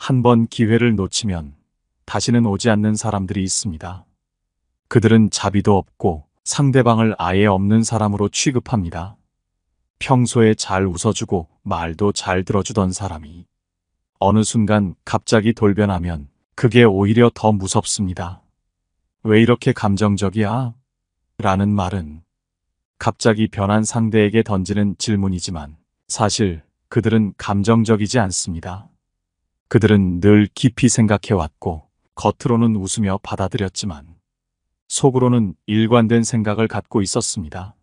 한 번 기회를 놓치면 다시는 오지 않는 사람들이 있습니다. 그들은 자비도 없고 상대방을 아예 없는 사람으로 취급합니다. 평소에 잘 웃어주고 말도 잘 들어주던 사람이 어느 순간 갑자기 돌변하면 그게 오히려 더 무섭습니다. 왜 이렇게 감정적이야? 라는 말은 갑자기 변한 상대에게 던지는 질문이지만 사실 그들은 감정적이지 않습니다. 그들은 늘 깊이 생각해왔고 겉으로는 웃으며 받아들였지만 속으로는 일관된 생각을 갖고 있었습니다.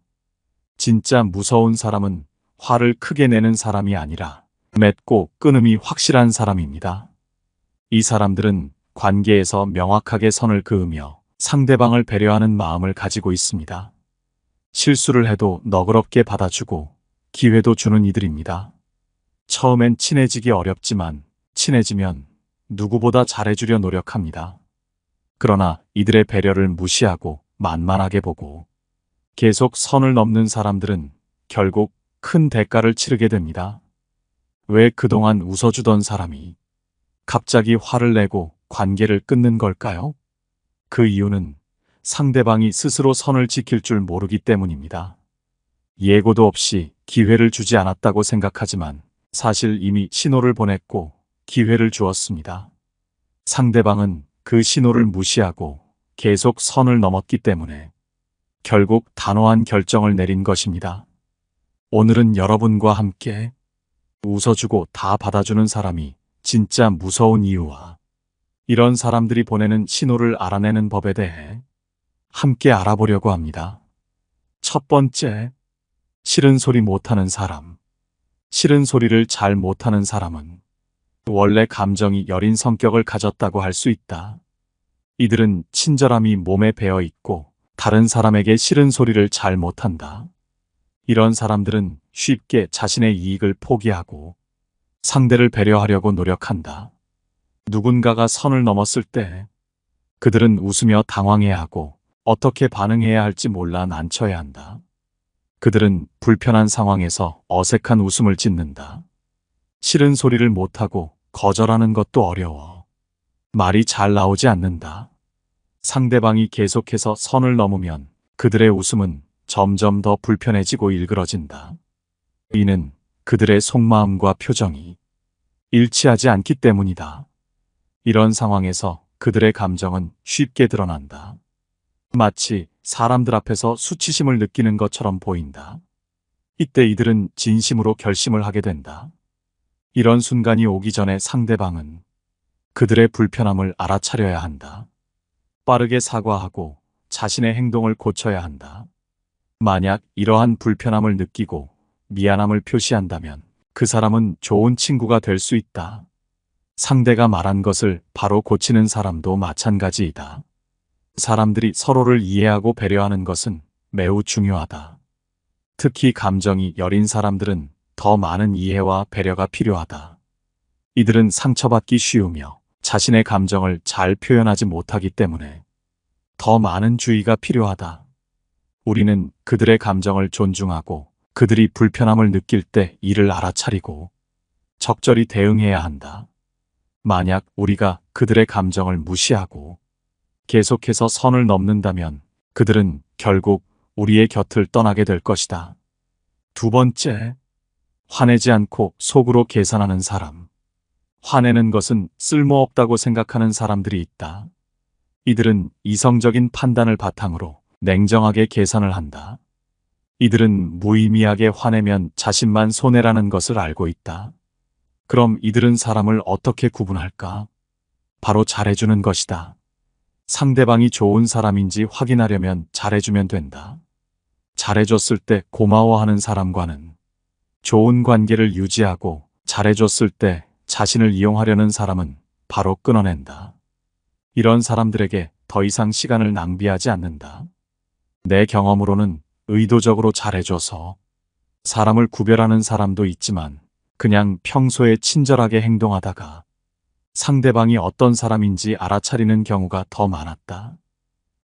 진짜 무서운 사람은 화를 크게 내는 사람이 아니라 맺고 끊음이 확실한 사람입니다. 이 사람들은 관계에서 명확하게 선을 그으며 상대방을 배려하는 마음을 가지고 있습니다. 실수를 해도 너그럽게 받아주고 기회도 주는 이들입니다. 처음엔 친해지기 어렵지만 친해지면 누구보다 잘해주려 노력합니다. 그러나 이들의 배려를 무시하고 만만하게 보고 계속 선을 넘는 사람들은 결국 큰 대가를 치르게 됩니다. 왜 그동안 웃어주던 사람이 갑자기 화를 내고 관계를 끊는 걸까요? 그 이유는 상대방이 스스로 선을 지킬 줄 모르기 때문입니다. 예고도 없이 기회를 주지 않았다고 생각하지만 사실 이미 신호를 보냈고 기회를 주었습니다. 상대방은 그 신호를 무시하고 계속 선을 넘었기 때문에 결국 단호한 결정을 내린 것입니다. 오늘은 여러분과 함께 웃어주고 다 받아주는 사람이 진짜 무서운 이유와 이런 사람들이 보내는 신호를 알아내는 법에 대해 함께 알아보려고 합니다. 첫 번째, 싫은 소리 못하는 사람. 싫은 소리를 잘 못하는 사람은 원래 감정이 여린 성격을 가졌다고 할 수 있다. 이들은 친절함이 몸에 배어 있고 다른 사람에게 싫은 소리를 잘 못한다. 이런 사람들은 쉽게 자신의 이익을 포기하고 상대를 배려하려고 노력한다. 누군가가 선을 넘었을 때 그들은 웃으며 당황해야 하고 어떻게 반응해야 할지 몰라 난처해 한다. 그들은 불편한 상황에서 어색한 웃음을 짓는다. 싫은 소리를 못하고 거절하는 것도 어려워. 말이 잘 나오지 않는다. 상대방이 계속해서 선을 넘으면 그들의 웃음은 점점 더 불편해지고 일그러진다. 이는 그들의 속마음과 표정이 일치하지 않기 때문이다. 이런 상황에서 그들의 감정은 쉽게 드러난다. 마치 사람들 앞에서 수치심을 느끼는 것처럼 보인다. 이때 이들은 진심으로 결심을 하게 된다. 이런 순간이 오기 전에 상대방은 그들의 불편함을 알아차려야 한다. 빠르게 사과하고 자신의 행동을 고쳐야 한다. 만약 이러한 불편함을 느끼고 미안함을 표시한다면 그 사람은 좋은 친구가 될 수 있다. 상대가 말한 것을 바로 고치는 사람도 마찬가지이다. 사람들이 서로를 이해하고 배려하는 것은 매우 중요하다. 특히 감정이 여린 사람들은 더 많은 이해와 배려가 필요하다. 이들은 상처받기 쉬우며 자신의 감정을 잘 표현하지 못하기 때문에 더 많은 주의가 필요하다. 우리는 그들의 감정을 존중하고 그들이 불편함을 느낄 때 이를 알아차리고 적절히 대응해야 한다. 만약 우리가 그들의 감정을 무시하고 계속해서 선을 넘는다면 그들은 결국 우리의 곁을 떠나게 될 것이다. 두 번째, 화내지 않고 속으로 계산하는 사람. 화내는 것은 쓸모없다고 생각하는 사람들이 있다. 이들은 이성적인 판단을 바탕으로 냉정하게 계산을 한다. 이들은 무의미하게 화내면 자신만 손해라는 것을 알고 있다. 그럼 이들은 사람을 어떻게 구분할까? 바로 잘해주는 것이다. 상대방이 좋은 사람인지 확인하려면 잘해주면 된다. 잘해줬을 때 고마워하는 사람과는 좋은 관계를 유지하고 잘해줬을 때 자신을 이용하려는 사람은 바로 끊어낸다. 이런 사람들에게 더 이상 시간을 낭비하지 않는다. 내 경험으로는 의도적으로 잘해줘서 사람을 구별하는 사람도 있지만 그냥 평소에 친절하게 행동하다가 상대방이 어떤 사람인지 알아차리는 경우가 더 많았다.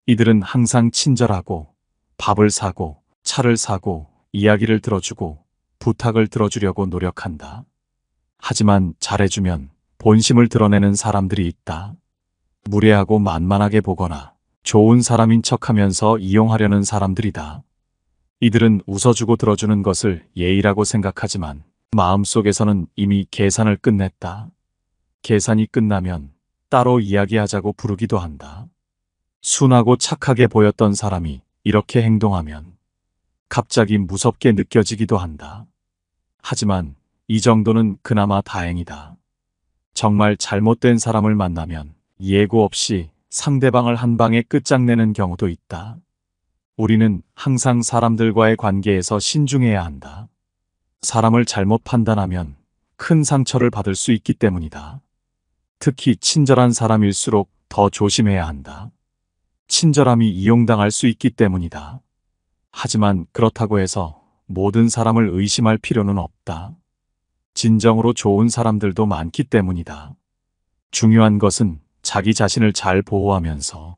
이들은 항상 친절하고 밥을 사고 차를 사고 이야기를 들어주고 부탁을 들어주려고 노력한다. 하지만 잘해주면 본심을 드러내는 사람들이 있다. 무례하고 만만하게 보거나 좋은 사람인 척하면서 이용하려는 사람들이다. 이들은 웃어주고 들어주는 것을 예의라고 생각하지만 마음속에서는 이미 계산을 끝냈다. 계산이 끝나면 따로 이야기하자고 부르기도 한다. 순하고 착하게 보였던 사람이 이렇게 행동하면 갑자기 무섭게 느껴지기도 한다. 하지만 이 정도는 그나마 다행이다. 정말 잘못된 사람을 만나면 예고 없이 상대방을 한 방에 끝장내는 경우도 있다. 우리는 항상 사람들과의 관계에서 신중해야 한다. 사람을 잘못 판단하면 큰 상처를 받을 수 있기 때문이다. 특히 친절한 사람일수록 더 조심해야 한다. 친절함이 이용당할 수 있기 때문이다. 하지만 그렇다고 해서 모든 사람을 의심할 필요는 없다. 진정으로 좋은 사람들도 많기 때문이다. 중요한 것은 자기 자신을 잘 보호하면서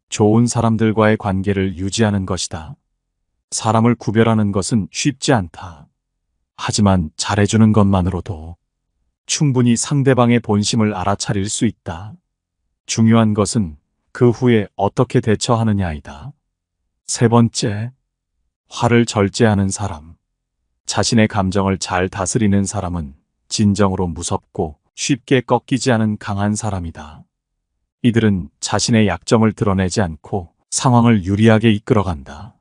좋은 사람들과의 관계를 유지하는 것이다. 사람을 구별하는 것은 쉽지 않다. 하지만 잘해주는 것만으로도 충분히 상대방의 본심을 알아차릴 수 있다. 중요한 것은 그 후에 어떻게 대처하느냐이다. 세 번째, 화를 절제하는 사람. 자신의 감정을 잘 다스리는 사람은 진정으로 무섭고 쉽게 꺾이지 않은 강한 사람이다. 이들은 자신의 약점을 드러내지 않고 상황을 유리하게 이끌어간다.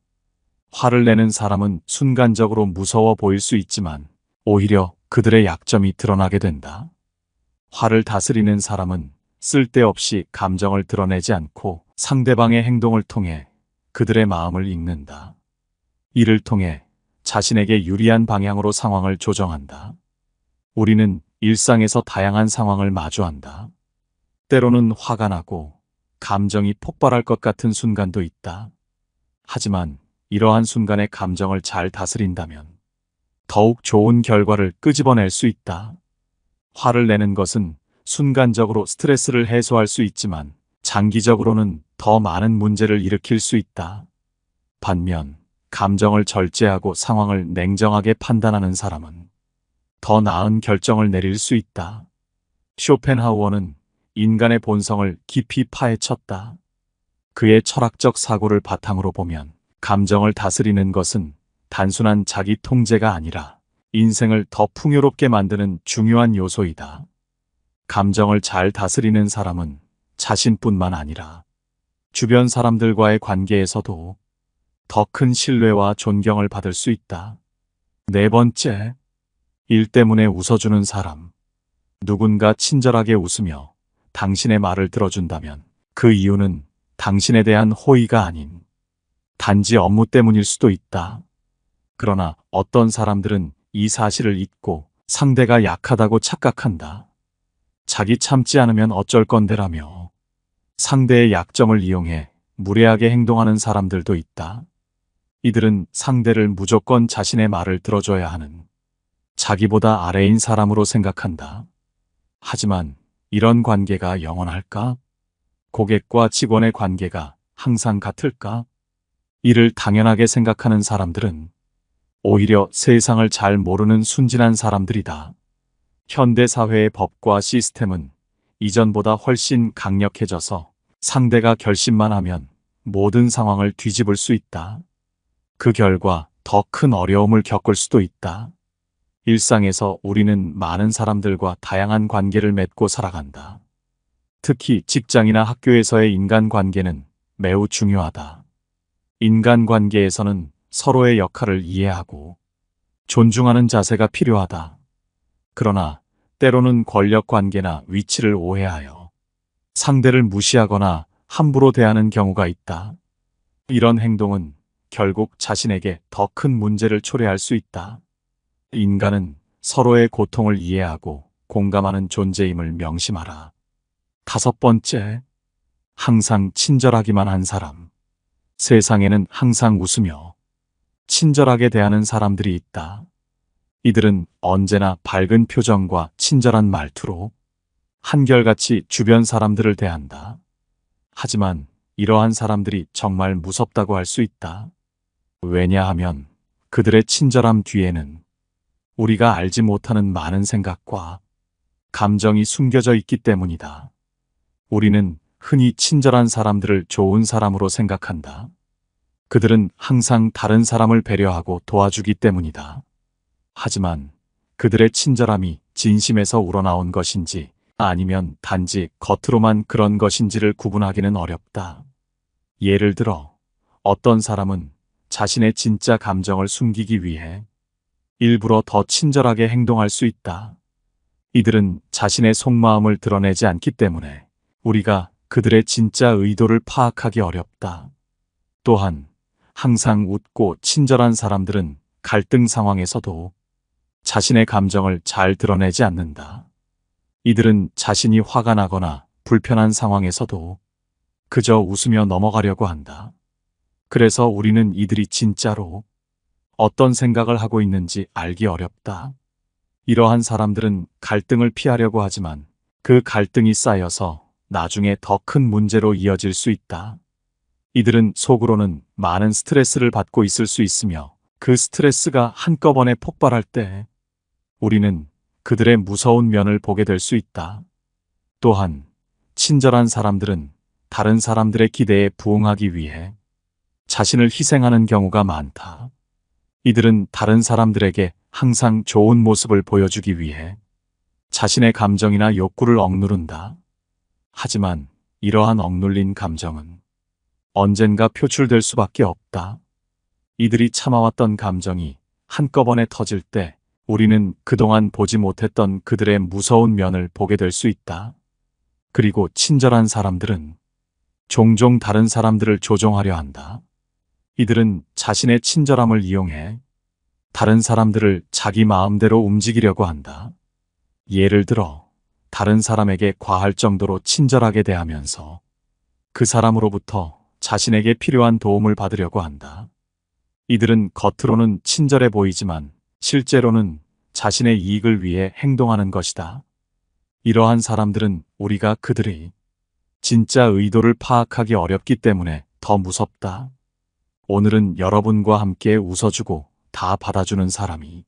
화를 내는 사람은 순간적으로 무서워 보일 수 있지만 오히려 그들의 약점이 드러나게 된다. 화를 다스리는 사람은 쓸데없이 감정을 드러내지 않고 상대방의 행동을 통해 그들의 마음을 읽는다. 이를 통해 자신에게 유리한 방향으로 상황을 조정한다. 우리는 일상에서 다양한 상황을 마주한다. 때로는 화가 나고 감정이 폭발할 것 같은 순간도 있다. 하지만 이러한 순간의 감정을 잘 다스린다면 더욱 좋은 결과를 끄집어낼 수 있다. 화를 내는 것은 순간적으로 스트레스를 해소할 수 있지만 장기적으로는 더 많은 문제를 일으킬 수 있다. 반면 감정을 절제하고 상황을 냉정하게 판단하는 사람은 더 나은 결정을 내릴 수 있다. 쇼펜하우어는 인간의 본성을 깊이 파헤쳤다. 그의 철학적 사고를 바탕으로 보면 감정을 다스리는 것은 단순한 자기 통제가 아니라 인생을 더 풍요롭게 만드는 중요한 요소이다. 감정을 잘 다스리는 사람은 자신뿐만 아니라 주변 사람들과의 관계에서도 더 큰 신뢰와 존경을 받을 수 있다. 네 번째, 일 때문에 웃어주는 사람. 누군가 친절하게 웃으며 당신의 말을 들어준다면 그 이유는 당신에 대한 호의가 아닌 단지 업무 때문일 수도 있다. 그러나 어떤 사람들은 이 사실을 잊고 상대가 약하다고 착각한다. 자기 참지 않으면 어쩔 건데라며 상대의 약점을 이용해 무례하게 행동하는 사람들도 있다. 이들은 상대를 무조건 자신의 말을 들어줘야 하는 자기보다 아래인 사람으로 생각한다. 하지만 이런 관계가 영원할까? 고객과 직원의 관계가 항상 같을까? 이를 당연하게 생각하는 사람들은 오히려 세상을 잘 모르는 순진한 사람들이다. 현대 사회의 법과 시스템은 이전보다 훨씬 강력해져서 상대가 결심만 하면 모든 상황을 뒤집을 수 있다. 그 결과 더 큰 어려움을 겪을 수도 있다. 일상에서 우리는 많은 사람들과 다양한 관계를 맺고 살아간다. 특히 직장이나 학교에서의 인간관계는 매우 중요하다. 인간관계에서는 서로의 역할을 이해하고 존중하는 자세가 필요하다. 그러나 때로는 권력관계나 위치를 오해하여 상대를 무시하거나 함부로 대하는 경우가 있다. 이런 행동은 결국 자신에게 더 큰 문제를 초래할 수 있다. 인간은 서로의 고통을 이해하고 공감하는 존재임을 명심하라. 다섯 번째, 항상 친절하기만 한 사람. 세상에는 항상 웃으며 친절하게 대하는 사람들이 있다. 이들은 언제나 밝은 표정과 친절한 말투로 한결같이 주변 사람들을 대한다. 하지만 이러한 사람들이 정말 무섭다고 할 수 있다. 왜냐하면 그들의 친절함 뒤에는 우리가 알지 못하는 많은 생각과 감정이 숨겨져 있기 때문이다. 우리는 흔히 친절한 사람들을 좋은 사람으로 생각한다. 그들은 항상 다른 사람을 배려하고 도와주기 때문이다. 하지만 그들의 친절함이 진심에서 우러나온 것인지 아니면 단지 겉으로만 그런 것인지를 구분하기는 어렵다. 예를 들어 어떤 사람은 자신의 진짜 감정을 숨기기 위해 일부러 더 친절하게 행동할 수 있다. 이들은 자신의 속마음을 드러내지 않기 때문에 우리가 그들의 진짜 의도를 파악하기 어렵다. 또한 항상 웃고 친절한 사람들은 갈등 상황에서도 자신의 감정을 잘 드러내지 않는다. 이들은 자신이 화가 나거나 불편한 상황에서도 그저 웃으며 넘어가려고 한다. 그래서 우리는 이들이 진짜로 어떤 생각을 하고 있는지 알기 어렵다. 이러한 사람들은 갈등을 피하려고 하지만 그 갈등이 쌓여서 나중에 더 큰 문제로 이어질 수 있다. 이들은 속으로는 많은 스트레스를 받고 있을 수 있으며 그 스트레스가 한꺼번에 폭발할 때 우리는 그들의 무서운 면을 보게 될 수 있다. 또한 친절한 사람들은 다른 사람들의 기대에 부응하기 위해 자신을 희생하는 경우가 많다. 이들은 다른 사람들에게 항상 좋은 모습을 보여주기 위해 자신의 감정이나 욕구를 억누른다. 하지만 이러한 억눌린 감정은 언젠가 표출될 수밖에 없다. 이들이 참아왔던 감정이 한꺼번에 터질 때 우리는 그동안 보지 못했던 그들의 무서운 면을 보게 될 수 있다. 그리고 친절한 사람들은 종종 다른 사람들을 조종하려 한다. 이들은 자신의 친절함을 이용해 다른 사람들을 자기 마음대로 움직이려고 한다. 예를 들어 다른 사람에게 과할 정도로 친절하게 대하면서 그 사람으로부터 자신에게 필요한 도움을 받으려고 한다. 이들은 겉으로는 친절해 보이지만 실제로는 자신의 이익을 위해 행동하는 것이다. 이러한 사람들은 우리가 그들이 진짜 의도를 파악하기 어렵기 때문에 더 무섭다. 오늘은 여러분과 함께 웃어주고 다 받아주는 사람이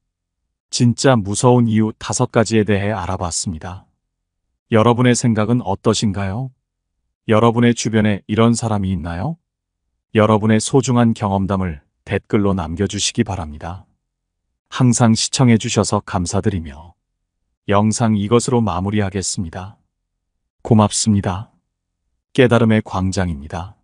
진짜 무서운 이유 5가지에 대해 알아봤습니다. 여러분의 생각은 어떠신가요? 여러분의 주변에 이런 사람이 있나요? 여러분의 소중한 경험담을 댓글로 남겨주시기 바랍니다. 항상 시청해 주셔서 감사드리며 영상 이것으로 마무리하겠습니다. 고맙습니다. 깨달음의 광장입니다.